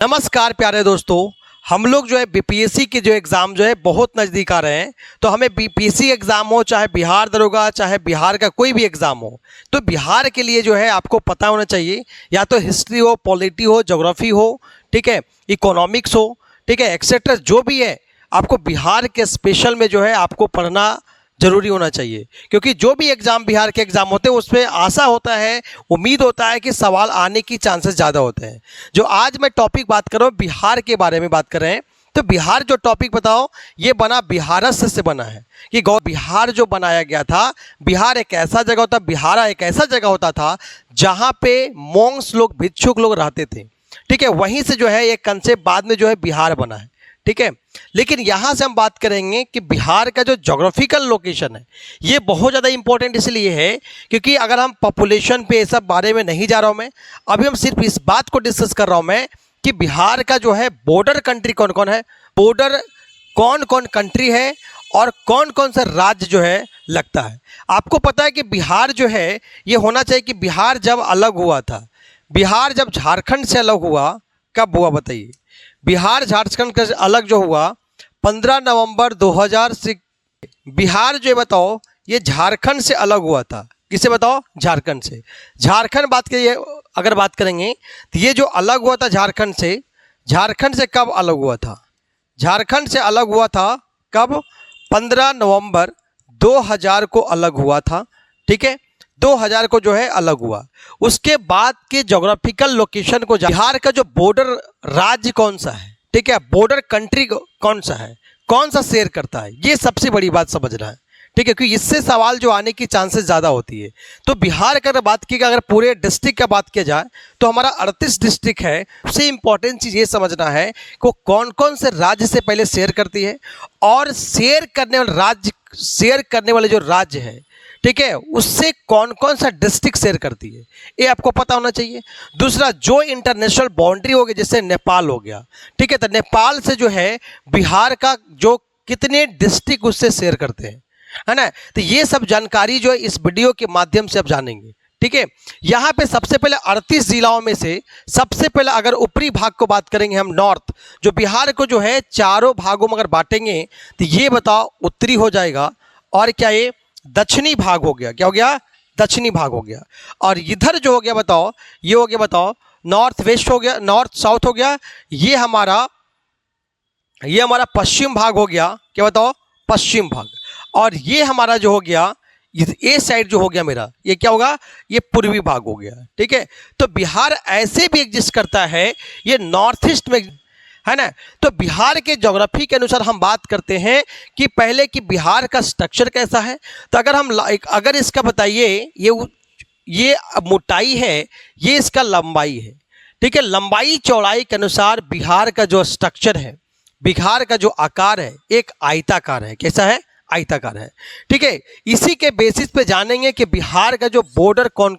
नमस्कार प्यारे दोस्तों, हम लोग जो है बीपीएससी के जो एग्ज़ाम जो है बहुत नज़दीक आ रहे हैं। तो हमें बीपीएससी एग्ज़ाम हो, चाहे बिहार दरोगा, चाहे बिहार का कोई भी एग्ज़ाम हो, तो बिहार के लिए जो है आपको पता होना चाहिए, या तो हिस्ट्री हो, पॉलिटी हो, ज्योग्राफी हो, ठीक है, इकोनॉमिक्स हो, ठीक है, एक्सेट्रा जो भी है, आपको बिहार के स्पेशल में जो है आपको पढ़ना जरूरी होना चाहिए। क्योंकि जो भी एग्ज़ाम बिहार के एग्ज़ाम होते हैं उसमें आशा होता है, उम्मीद होता है कि सवाल आने की चांसेस ज़्यादा होते हैं। जो आज मैं टॉपिक बात कर रहा हूँ बिहार के बारे में बात कर रहे हैं, तो बिहार जो टॉपिक बताओ, ये बना बिहारस से बना है कि बिहार जो बनाया गया था, बिहार एक ऐसा जगह होता, बिहारा एक ऐसा जगह होता था जहाँ पे मोंग्स लोग, भिक्षुक लोग रहते थे, ठीक है। वहीं से जो है ये कंसेप्ट बाद में जो है बिहार बना है, ठीक है। लेकिन यहाँ से हम बात करेंगे कि बिहार का जो ज्योग्राफिकल लोकेशन है ये बहुत ज़्यादा इंपॉर्टेंट इसलिए है क्योंकि अगर हम पॉपुलेशन पे ये सब बारे में नहीं जा रहा हूँ मैं, अभी हम सिर्फ इस बात को डिस्कस कर रहा हूँ मैं कि बिहार का जो है बॉर्डर कंट्री कौन कौन है, बॉर्डर कौन कौन कंट्री है और कौन कौन सा राज्य जो है लगता है। आपको पता है कि बिहार जो है ये होना चाहिए कि बिहार जब अलग हुआ था, बिहार जब झारखंड से अलग हुआ, कब हुआ बताइए? बिहार झारखंड का अलग जो हुआ 15 नवंबर 2000 से। बिहार जो बताओ ये झारखंड से अलग हुआ था, किसे बताओ? झारखंड से। झारखंड बात करिए, अगर बात करेंगे तो ये जो अलग हुआ था झारखंड से कब अलग हुआ था? झारखंड से अलग हुआ था कब? 15 नवंबर 2000 को अलग हुआ था, ठीक है। 2000 को जो है अलग हुआ। उसके बाद के ज्योग्राफिकल लोकेशन को, बिहार का जो बॉर्डर राज्य कौन सा है, ठीक है, बॉर्डर कंट्री कौन सा है, कौन सा शेयर करता है, ये सबसे बड़ी बात समझना है, ठीक है, क्योंकि इससे सवाल जो आने की चांसेस ज़्यादा होती है। तो बिहार का अगर बात की, अगर पूरे डिस्ट्रिक्ट का बात किया जाए तो हमारा 38 डिस्ट्रिक्ट है। सबसे इंपॉर्टेंट चीज़ ये समझना है कि वो कौन कौन से राज्य से पहले शेयर करती है और शेयर करने वाले जो राज्य है, ठीक है, उससे कौन कौन सा डिस्ट्रिक्ट शेयर करती है, ये आपको पता होना चाहिए। दूसरा, जो इंटरनेशनल बाउंड्री हो गई, जैसे नेपाल हो गया, ठीक है, तो नेपाल से जो है बिहार का जो कितने डिस्ट्रिक्ट उससे शेयर करते हैं, है ना। तो ये सब जानकारी जो है इस वीडियो के माध्यम से आप जानेंगे, ठीक है। यहाँ पे सबसे पहले 38 जिलाओं में से सबसे पहले अगर ऊपरी भाग को बात करेंगे हम, नॉर्थ, जो बिहार को जो है चारों भागों में अगर बांटेंगे तो ये बताओ उत्तरी हो जाएगा, और क्या ये दक्षिणी भाग हो गया, क्या हो गया? दक्षिणी भाग हो गया। और इधर जो हो गया बताओ, ये हो गया बताओ नॉर्थ वेस्ट हो गया, नॉर्थ साउथ हो गया, ये हमारा पश्चिम भाग हो गया, क्या बताओ? पश्चिम भाग। और ये हमारा जो हो गया ये साइड जो हो गया मेरा, ये क्या होगा? ये पूर्वी भाग हो गया, ठीक है। तो बिहार ऐसे भी एग्जिस्ट करता है, ये नॉर्थ ईस्ट में, है ना। तो बिहार के ज्योग्राफी के अनुसार हम बात करते हैं कि पहले कि बिहार का स्ट्रक्चर कैसा है। तो अगर इसका बताइए, ये मोटाई है, ये इसका लंबाई है, ठीक है। लंबाई चौड़ाई के अनुसार बिहार का जो स्ट्रक्चर है, बिहार का जो आकार है, एक आयताकार है। कैसा है? आयताकार है, ठीक है। इसी के बेसिस पे जानेंगे कि बिहार का जो बॉर्डर कौन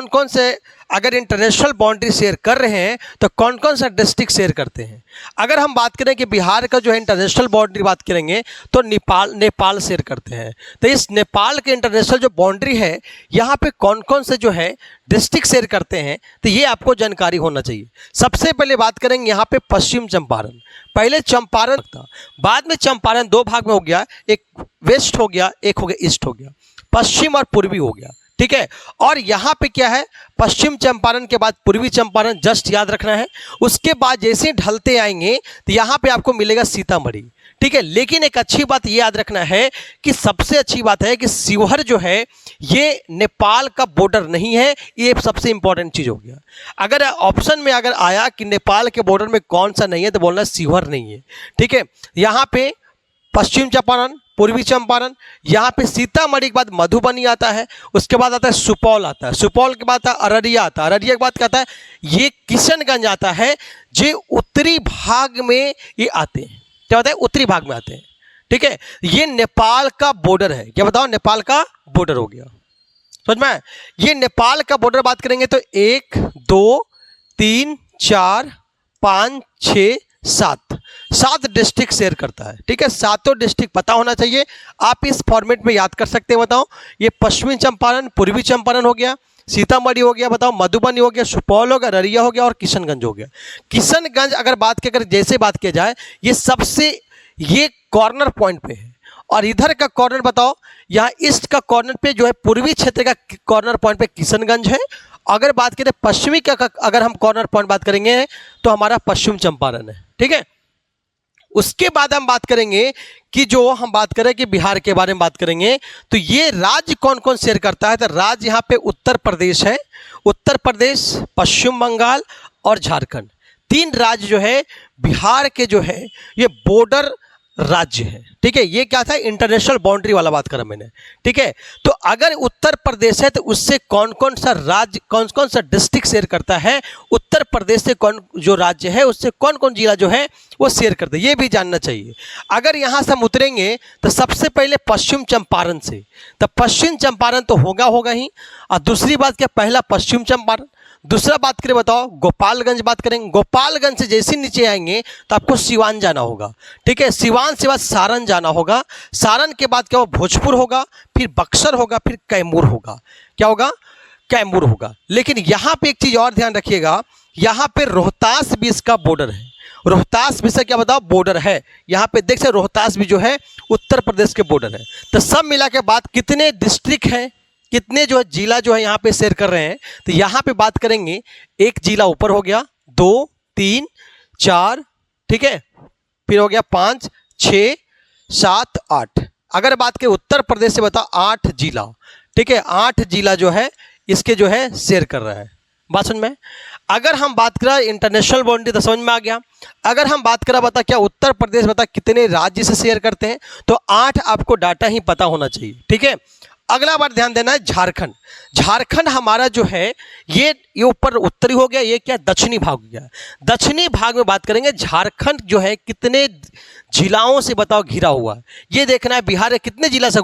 कौन से अगर इंटरनेशनल बाउंड्री शेयर कर रहे हैं तो कौन कौन सा डिस्ट्रिक्ट शेयर करते हैं। अगर हम बात करें कि बिहार का जो है इंटरनेशनल बाउंड्री बात करेंगे तो नेपाल शेयर करते हैं। तो इस नेपाल के इंटरनेशनल जो बाउंड्री है, यहाँ पे कौन कौन से जो है डिस्ट्रिक्ट शेयर करते हैं, तो ये आपको जानकारी होना चाहिए। सबसे पहले बात करेंगे यहाँ पे पश्चिम चंपारण। पहले चंपारण था, बाद में चंपारण दो भाग में हो गया, एक वेस्ट हो गया, एक हो गया ईस्ट हो गया, पश्चिम और पूर्वी हो गया, ठीक है। और यहाँ पे क्या है? पश्चिम चंपारण के बाद पूर्वी चंपारण, जस्ट याद रखना है। उसके बाद जैसे ढलते आएंगे तो यहाँ पे आपको मिलेगा सीतामढ़ी, ठीक है। लेकिन एक अच्छी बात ये याद रखना है कि सबसे अच्छी बात है कि शिवहर जो है ये नेपाल का बॉर्डर नहीं है, ये सबसे इंपॉर्टेंट चीज़ हो गया। अगर ऑप्शन में अगर आया कि नेपाल के बॉर्डर में कौन सा नहीं है तो बोलना शिवहर नहीं है, ठीक है। यहाँ पे पश्चिम चंपारण, पूर्वी चंपारण, यहाँ पे सीतामढ़ी के बाद मधुबनी आता है, उसके बाद आता है सुपौल आता है, सुपौल के बाद आता है अररिया आता है, अररिया के बाद क्या आता है? ये किशनगंज आता है, जो उत्तरी भाग में ये आते हैं। क्या होता है? उत्तरी भाग में आते हैं, ठीक है। ये नेपाल का बॉर्डर है, क्या बताओ? नेपाल का बॉर्डर हो गया, समझ में? ये नेपाल का बॉर्डर बात करेंगे तो 1 2 3 4 5 6 7 डिस्ट्रिक्ट शेयर करता है, ठीक है। सातों डिस्ट्रिक्ट पता होना चाहिए, आप इस फॉर्मेट में याद कर सकते हैं। बताओ, ये पश्चिमी चंपारण, पूर्वी चंपारण हो गया, सीतामढ़ी हो गया, बताओ मधुबनी हो गया, सुपौल हो गया, अररिया हो गया और किशनगंज हो गया। किशनगंज अगर बात की, अगर जैसे बात किया जाए, ये कॉर्नर पॉइंट पे है। और इधर का कॉर्नर बताओ, यहाँ ईस्ट का कॉर्नर पे जो है पूर्वी क्षेत्र का कॉर्नर पॉइंट पे किशनगंज है। अगर बात करें पश्चिमी का अगर हम कॉर्नर पॉइंट बात करेंगे तो हमारा पश्चिम चंपारण है। ठीक है, उसके बाद हम बात करेंगे कि जो हम बात करें कि बिहार के बारे में बात करेंगे तो ये राज्य कौन कौन शेयर करता है। तो राज्य यहाँ पे उत्तर प्रदेश है, उत्तर प्रदेश, पश्चिम बंगाल और झारखंड, 3 राज्य जो है बिहार के जो है ये बॉर्डर राज्य है। ठीक है, ये क्या था, इंटरनेशनल बाउंड्री वाला बात करा मैंने। ठीक है, तो अगर उत्तर प्रदेश है तो उससे कौन कौन सा राज्य, कौन कौन सा डिस्ट्रिक्ट शेयर करता है, उत्तर प्रदेश से कौन जो राज्य है उससे कौन कौन जिला जो है वो शेयर करते हैं, ये भी जानना चाहिए। अगर यहाँ से हम उतरेंगे तो सबसे पहले पश्चिम चंपारण से, तो पश्चिम चंपारण तो होगा ही। और दूसरी बात क्या, पहला पश्चिम चंपारण, दूसरा बात करें बताओ गोपालगंज बात करेंगे। गोपालगंज से जैसे नीचे आएंगे तो आपको सिवान जाना होगा। ठीक है, सिवान से बाद सारण जाना होगा, सारण के बाद क्या होगा, भोजपुर होगा, फिर बक्सर होगा, फिर कैमूर होगा। क्या होगा, कैमूर होगा। लेकिन यहाँ पे एक चीज़ और ध्यान रखिएगा, यहाँ पे रोहतास भी इसका बॉर्डर है। रोहतास भी से क्या बताओ बॉर्डर है, यहाँ पे देख सकते रोहतास भी जो है उत्तर प्रदेश के बॉर्डर है। तो सब मिला के बाद कितने डिस्ट्रिक्ट हैं, कितने जो है जिला जो है यहाँ पे शेयर कर रहे हैं, तो यहाँ पे बात करेंगे एक जिला ऊपर हो गया, 2, 3, 4, ठीक है, फिर हो गया 5, 6, 7, 8। अगर बात करें उत्तर प्रदेश से बताओ 8 जिला। ठीक है, 8 जिला जो है इसके जो है शेयर कर रहा है। बात समझ में। अगर हम बात करें इंटरनेशनल बाउंड्री तो समझ में आ गया। अगर हम बात करें बता क्या उत्तर प्रदेश बता कितने राज्य से शेयर करते हैं, तो 8 आपको डाटा ही पता होना चाहिए। ठीक है, अगला बार ध्यान देना है झारखंड। झारखंड हमारा जो है ये ऊपर उत्तरी हो गया, ये क्या दक्षिणी भाग हो गया। दक्षिणी भाग में बात करेंगे झारखंड जो है कितने जिलाओं से बताओ घिरा हुआ है, ये देखना है। बिहार कितने जिला से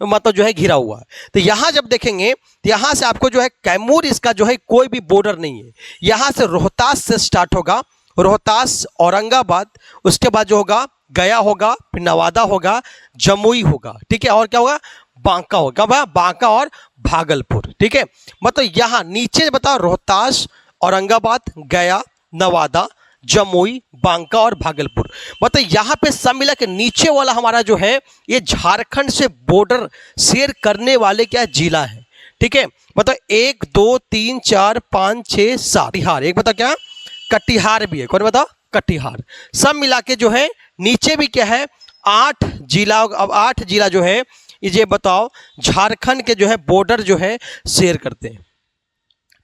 मतलब जो है घिरा हुआ है, तो यहाँ जब देखेंगे तो यहाँ से आपको जो है कैमूर, इसका जो है कोई भी बॉर्डर नहीं है। यहाँ से रोहतास से स्टार्ट होगा, रोहतास, औरंगाबाद, उसके बाद जो होगा गया होगा, फिर नवादा होगा, जमुई होगा। ठीक है, और क्या होगा, बांका होगा, बांका और भागलपुर। ठीक है, मतलब यहाँ नीचे बताओ रोहतास, औरंगाबाद, गया, नवादा, जमुई, बांका और भागलपुर, मतलब यहाँ पे सब मिला के नीचे वाला हमारा जो है ये झारखंड से बॉर्डर शेयर करने वाले क्या जिला है। ठीक है, मतलब 1, 2, 3, 4, 5, 6, 7। कटिहार एक बता क्या, कटिहार भी है, कौन बता, कटिहार। सब मिला के जो है नीचे भी क्या है 8 जिला। अब 8 जिला जो है ये बताओ झारखंड के जो है बॉर्डर जो है शेयर करते हैं।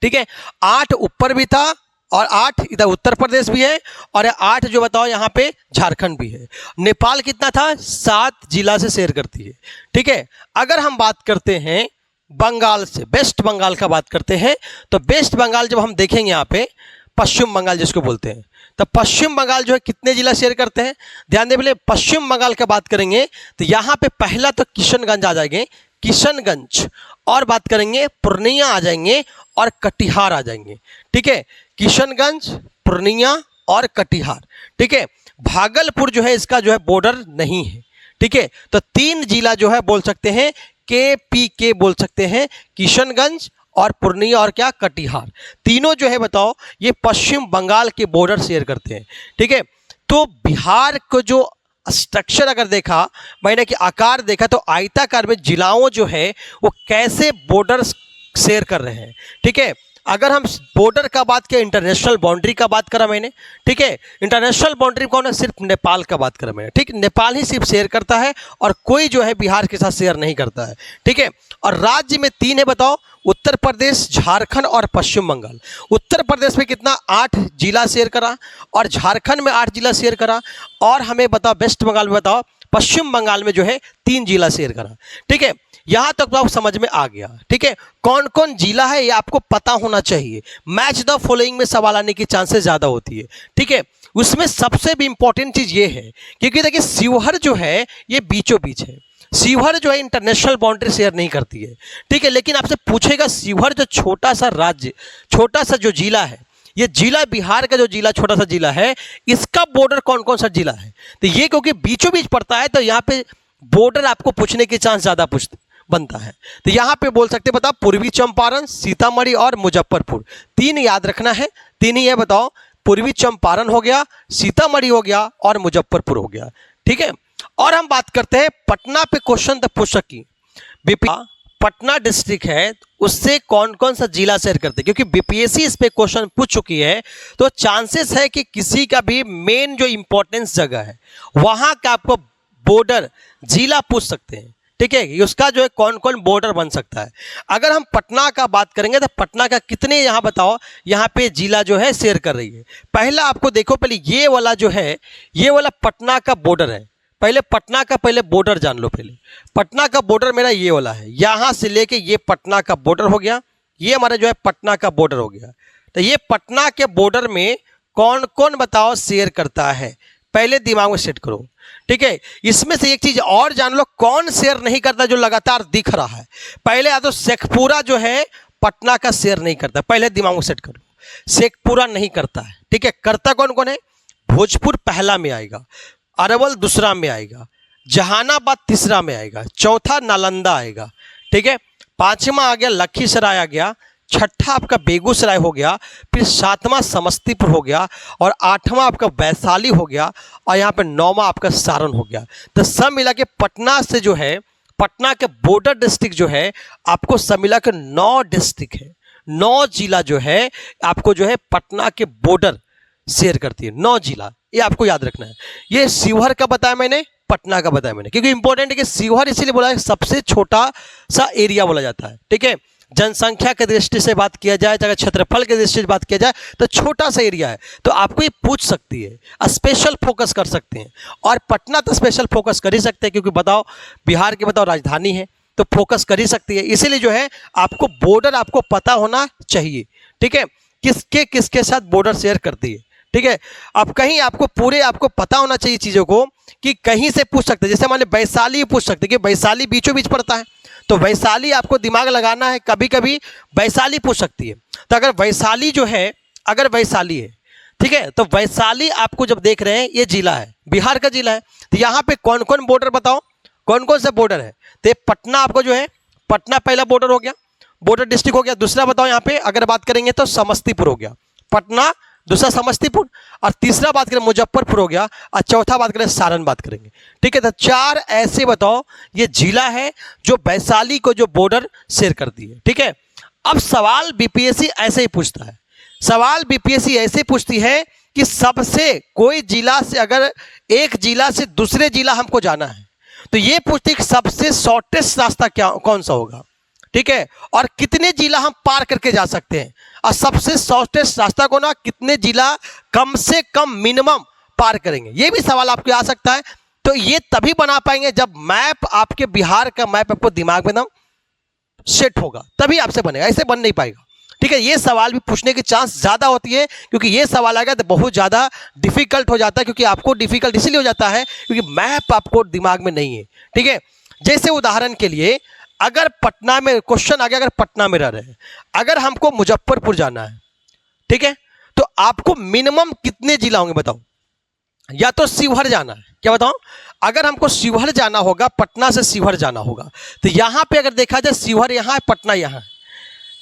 ठीक है, 8 ऊपर भी था और 8 इधर उत्तर प्रदेश भी है, और 8 जो बताओ यहाँ पे झारखंड भी है। नेपाल कितना था, 7 जिला से शेयर करती है। ठीक है, अगर हम बात करते हैं बंगाल से, वेस्ट बंगाल का बात करते हैं, तो वेस्ट बंगाल जब हम देखेंगे यहाँ पे पश्चिम बंगाल जिसको बोलते हैं, तो पश्चिम बंगाल जो है कितने जिला शेयर करते हैं, ध्यान दें। पहले पश्चिम बंगाल का बात करेंगे तो यहाँ पे पहला तो किशनगंज आ जाएंगे, किशनगंज, और बात करेंगे पूर्णिया आ जाएंगे और कटिहार आ जाएंगे। ठीक है, किशनगंज, पूर्णिया और कटिहार। ठीक है, भागलपुर जो है इसका जो है बॉर्डर नहीं है। ठीक है, तो 3 जिला जो है बोल सकते हैं KPK बोल सकते हैं, किशनगंज और पूर्णिया और क्या, कटिहार। तीनों जो है बताओ ये पश्चिम बंगाल के बॉर्डर शेयर करते हैं। ठीक है, तो बिहार को जो स्ट्रक्चर अगर देखा, मैंने कि आकार देखा, तो आयताकार में जिलाओं जो है वो कैसे बॉर्डर शेयर कर रहे हैं। ठीक है, अगर हम बॉर्डर का बात किया, इंटरनेशनल बाउंड्री का बात करा मैंने। ठीक है, इंटरनेशनल बाउंड्री कौन है, सिर्फ नेपाल का बात करा मैंने। ठीक, नेपाल ही सिर्फ शेयर करता है और कोई जो है बिहार के साथ शेयर नहीं करता है। ठीक है, और राज्य में 3 है बताओ, उत्तर प्रदेश, झारखंड और पश्चिम बंगाल। उत्तर प्रदेश में कितना, 8 जिला शेयर करा, और झारखंड में 8 जिला शेयर करा, और हमें बताओ वेस्ट बंगाल में बताओ, पश्चिम बंगाल में जो है 3 जिला शेयर करा। ठीक है, यहां तक तो आप समझ में आ गया। ठीक है, कौन कौन जिला है ये आपको पता होना चाहिए। मैच द फॉलोइंग में सवाल आने की चांसेस ज्यादा होती है। ठीक है, उसमें सबसे भी इंपॉर्टेंट चीज ये है, क्योंकि देखिए शिवहर जो है ये बीचों बीच है। शिवहर जो है इंटरनेशनल बाउंड्री शेयर नहीं करती है। ठीक है, लेकिन आपसे पूछेगा शिवहर जो छोटा सा राज्य, छोटा सा जो जिला है, ये जिला बिहार का जो जिला छोटा सा जिला है, इसका बॉर्डर कौन कौन सा जिला है, तो ये क्योंकि बीचों बीच पड़ता है तो यहाँ पे बॉर्डर आपको पूछने की चांस ज्यादा बनता है। तो यहाँ पे बोल सकते बताओ पूर्वी चंपारण, सीतामढ़ी और मुजफ्फरपुर, तीन याद रखना है। तीन ही है, बताओ पूर्वी चंपारण हो गया, सीतामढ़ी हो गया और मुजफ्फरपुर हो गया। ठीक है, और हम बात करते हैं पटना पे क्वेश्चन पूछ सकी। पटना डिस्ट्रिक्ट है, उससे कौन कौन सा जिला शेयर करते हैं, क्योंकि बीपीएससी इस पे क्वेश्चन पूछ चुकी है, तो चांसेस है कि किसी का भी मेन जो इंपॉर्टेंस जगह है वहां का आपको बॉर्डर जिला पूछ सकते हैं। ठीक है, उसका जो है कौन कौन बॉर्डर बन सकता है। अगर हम पटना का बात करेंगे तो पटना का कितने यहाँ बताओ यहाँ पे जिला जो है शेयर कर रही है। पहला आपको देखो, पहले ये वाला जो है ये वाला पटना का बॉर्डर है। पहले पटना का पहले बॉर्डर जान लो। पहले पटना का बॉर्डर मेरा ये वाला है, यहाँ से लेके ये पटना का बॉर्डर हो गया, ये हमारा जो है पटना का बॉर्डर हो गया। तो ये पटना के बॉर्डर में कौन कौन बताओ शेयर करता है, पहले दिमाग में सेट करो। ठीक है, इसमें से एक चीज और जान लो, कौन शेयर नहीं करता जो लगातार दिख रहा है। पहले या तो शेखपुरा जो है पटना का शेयर नहीं करता, पहले दिमाग में सेट करो, शेखपुरा नहीं करता है। ठीक है, करता कौन कौन है, भोजपुर पहला में आएगा, अरवल दूसरा में आएगा, जहानाबाद तीसरा में आएगा, चौथा नालंदा आएगा। ठीक है, पांचवा आ गया लखीसराय आ गया, छठा आपका बेगूसराय हो गया, फिर सातवां समस्तीपुर हो गया और आठवां आपका वैशाली हो गया और यहाँ पे नौवां आपका सारण हो गया। तो सब मिला के पटना से जो है, पटना के बॉर्डर डिस्ट्रिक्ट जो है आपको सब मिला के 9 डिस्ट्रिक्ट है, 9 जिला जो है आपको जो है पटना के बॉर्डर शेयर करती है, 9 जिला, ये आपको याद रखना है। ये शिवहर का बताया मैंने, पटना का बताया मैंने, क्योंकि इंपॉर्टेंट है कि शिवहर इसीलिए बोला है सबसे छोटा सा एरिया बोला जाता है। ठीक है, जनसंख्या की दृष्टि से बात किया जाए, अगर क्षेत्रफल की दृष्टि से बात किया जाए तो छोटा सा एरिया है, तो आपको ये पूछ सकती है, स्पेशल फोकस कर सकते हैं। और पटना तो स्पेशल फोकस कर ही सकते हैं, क्योंकि बताओ बिहार की बताओ राजधानी है, तो फोकस कर ही सकती है। इसीलिए जो है आपको बॉर्डर आपको पता होना चाहिए। ठीक है, किसके किसके साथ बॉर्डर शेयर करती है। ठीक है, अब कहीं आपको पूरे आपको पता होना चाहिए चीज़ों को, कि कहीं से पूछ सकते हैं। जैसे मान लो वैशाली पूछ सकते हैं कि वैशाली बीचों बीच पड़ता है, तो वैशाली आपको दिमाग लगाना है, कभी कभी वैशाली पूछ सकती है। तो अगर वैशाली जो है, अगर वैशाली है, ठीक है, तो वैशाली आपको जब देख रहे हैं ये जिला है, बिहार का जिला है, तो यहाँ पे कौन कौन बॉर्डर बताओ, कौन कौन सा बॉर्डर है। तो पटना आपको जो है, पटना पहला बॉर्डर हो गया, बॉर्डर डिस्ट्रिक्ट हो गया। दूसरा बताओ यहाँ पे अगर बात करेंगे तो समस्तीपुर हो गया, पटना दूसरा समस्तीपुर, और तीसरा बात करें मुजफ्फरपुर हो गया, और चौथा बात करें सारण बात करेंगे। ठीक है, तो 4 ऐसे बताओ ये जिला है जो वैशाली को जो बॉर्डर शेयर करती है। ठीक है, अब सवाल बीपीएससी ऐसे ही पूछता है, सवाल बीपीएससी ऐसे पूछती है कि सबसे कोई जिला से, अगर एक जिला से दूसरे जिला हमको जाना है, तो ये पूछती है कि सबसे शॉर्टेस्ट रास्ता क्या कौन सा होगा। ठीक है, और कितने जिला हम पार करके जा सकते हैं, और सबसे शॉर्टेस्ट रास्ता को ना कितने जिला कम से कम मिनिमम पार करेंगे, ये भी सवाल आपको आ सकता है। तो ये तभी बना पाएंगे जब मैप, आपके बिहार का मैप आपको दिमाग में एकदम सेट होगा, तभी आपसे बनेगा, ऐसे बन नहीं पाएगा। ठीक है, ये सवाल भी पूछने की चांस ज़्यादा होती है, क्योंकि ये सवाल आएगा तो बहुत ज़्यादा डिफिकल्ट हो जाता है, क्योंकि आपको डिफिकल्ट इसलिए हो जाता है क्योंकि मैप आपको दिमाग में नहीं है। ठीक है, जैसे उदाहरण के लिए अगर पटना में क्वेश्चन आ गया, अगर पटना में रह रहे हैं, अगर हमको मुजफ्फरपुर जाना है, ठीक है, तो आपको मिनिमम कितने जिला होंगे बताओ। या तो शिवहर जाना है, क्या बताओ, अगर हमको शिवहर जाना होगा, पटना से शिवहर जाना होगा, तो यहाँ पे अगर देखा जाए शिवहर यहाँ है, पटना यहाँ है।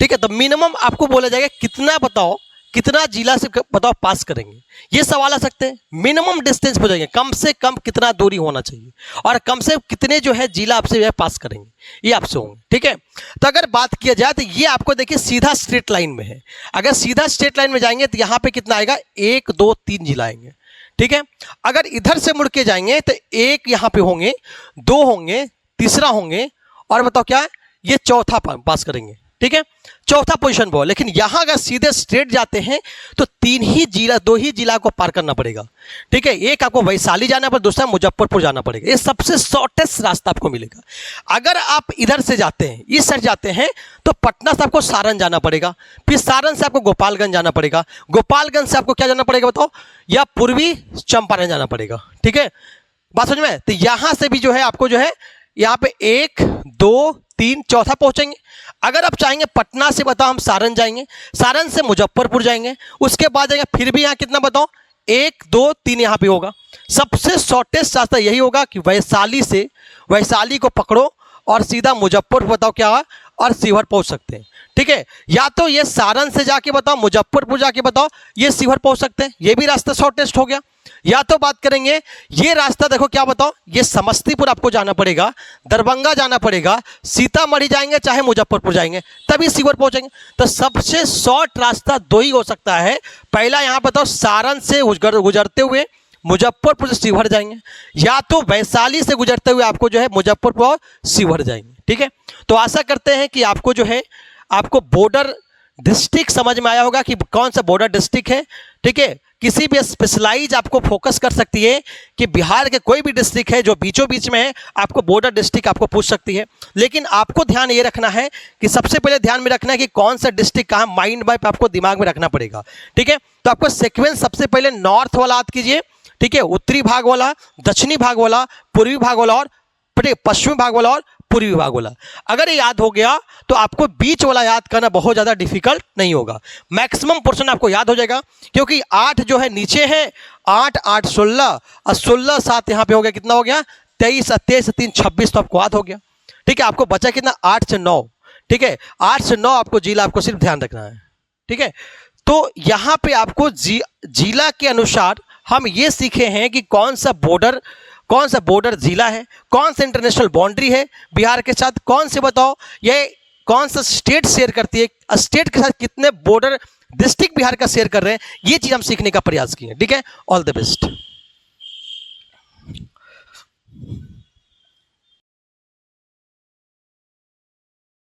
ठीक है, तो मिनिमम आपको बोला जाएगा कितना बताओ, कितना जिला से बताओ पास करेंगे, ये सवाल आ सकते हैं। मिनिमम डिस्टेंस हो जाएंगे, कम से कम कितना दूरी होना चाहिए, और कम से कम कितने जो है जिला आपसे पास करेंगे, ये आपसे होंगे। ठीक है, तो अगर बात किया जाए तो ये आपको देखिए सीधा स्ट्रेट लाइन में है, अगर सीधा स्ट्रेट लाइन में जाएंगे तो यहाँ पे कितना आएगा, 1 2 3 जिला आएंगे। ठीक है, अगर इधर से मुड़ के जाएंगे तो 1 यहाँ पे होंगे, 2 होंगे, तीसरा होंगे, और बताओ क्या है, ये चौथा पास करेंगे। ठीक है, चौथा पोजीशन पर। लेकिन यहां अगर सीधे स्ट्रेट जाते हैं तो 3 ही जिला, 2 ही जिला को पार करना पड़ेगा। ठीक है, एक आपको वैशाली जाना पड़ेगा, दूसरा मुजफ्फरपुर जाना पड़ेगा, ये सबसे शॉर्टेस्ट रास्ता आपको मिलेगा। अगर आप इधर से जाते हैं, इस साइड जाते हैं, तो पटना से आपको सारण जाना पड़ेगा, फिर सारण से आपको गोपालगंज जाना पड़ेगा, गोपालगंज से आपको क्या जाना पड़ेगा बताओ, या पूर्वी चंपारण जाना पड़ेगा। ठीक है, बात समझ में। तो यहां से भी जो है आपको जो है यहाँ पे 1 2 3 चौथा पहुंचेंगे। अगर आप चाहेंगे पटना से बताओ हम सारण जाएंगे, सारण से मुजफ्फरपुर जाएंगे, उसके बाद जाएंगे, फिर भी यहाँ कितना बताओ, 1 2 3 यहाँ पे होगा। सबसे शॉर्टेस्ट रास्ता यही होगा कि वैशाली से, वैशाली को पकड़ो और सीधा मुजफ्फरपुर बताओ क्या, और शिवहर पहुंच सकते हैं। ठीक है, या तो ये सारण से जाके बताओ, मुजफ्फरपुर जाके बताओ, ये शिवहर पहुंच सकते हैं, ये भी रास्ता शॉर्टेस्ट हो गया। या तो बात करेंगे ये रास्ता, देखो क्या बताओ, ये समस्तीपुर आपको जाना पड़ेगा, दरभंगा जाना पड़ेगा, सीतामढ़ी जाएंगे चाहे मुजफ्फरपुर जाएंगे, तभी शिवहर पहुंचेंगे। तो सबसे शॉर्ट रास्ता दो ही हो सकता है। पहला यहां बताओ सारण से गुजरते हुए मुजफ्फरपुर से शिवहर जाएंगे, या तो वैशाली से गुजरते हुए आपको जो है मुजफ्फरपुर और शिवहर जाएंगे। ठीक है, तो आशा करते हैं कि आपको जो है, आपको बॉर्डर डिस्ट्रिक्ट समझ में आया होगा कि कौन सा बॉर्डर डिस्ट्रिक्ट है। ठीक है, किसी भी स्पेशलाइज आपको फोकस कर सकती है कि बिहार के कोई भी डिस्ट्रिक्ट है जो बीचों बीच में है, आपको बॉर्डर डिस्ट्रिक्ट आपको पूछ सकती है। लेकिन आपको ध्यान ये रखना है कि सबसे पहले ध्यान में रखना है कि कौन सा डिस्ट्रिक्ट कहाँ, माइंड मैप आपको दिमाग में रखना पड़ेगा। ठीक है, तो आपको सीक्वेंस सबसे पहले नॉर्थ वाला याद कीजिए। ठीक है, उत्तरी भाग वाला, दक्षिणी भाग वाला, पूर्वी भाग वाला और पश्चिमी भाग वाला और पूर्वी भाग वाला। अगर ये याद हो गया तो आपको बीच वाला याद करना बहुत ज़्यादा डिफिकल्ट नहीं होगा, मैक्सिमम पोर्शन आपको याद हो जाएगा। क्योंकि 8 जो है नीचे है, 8 8 16 और 16 7 यहाँ पे हो गया, कितना हो गया 23 23 3 26, तो आपको याद हो गया। ठीक है, आपको बचा कितना 8 से 9। ठीक है, 8 से 9 आपको जिला आपको सिर्फ ध्यान रखना है। ठीक है, तो यहाँ पे आपको जिला के अनुसार हम ये सीखे हैं कि कौन सा बॉर्डर जिला है, कौन सा इंटरनेशनल बाउंड्री है बिहार के साथ, कौन से बताओ ये कौन सा स्टेट शेयर करती है, स्टेट के साथ कितने बॉर्डर डिस्ट्रिक्ट बिहार का शेयर कर रहे हैं, ये चीज हम सीखने का प्रयास किए। ठीक है, ऑल द बेस्ट।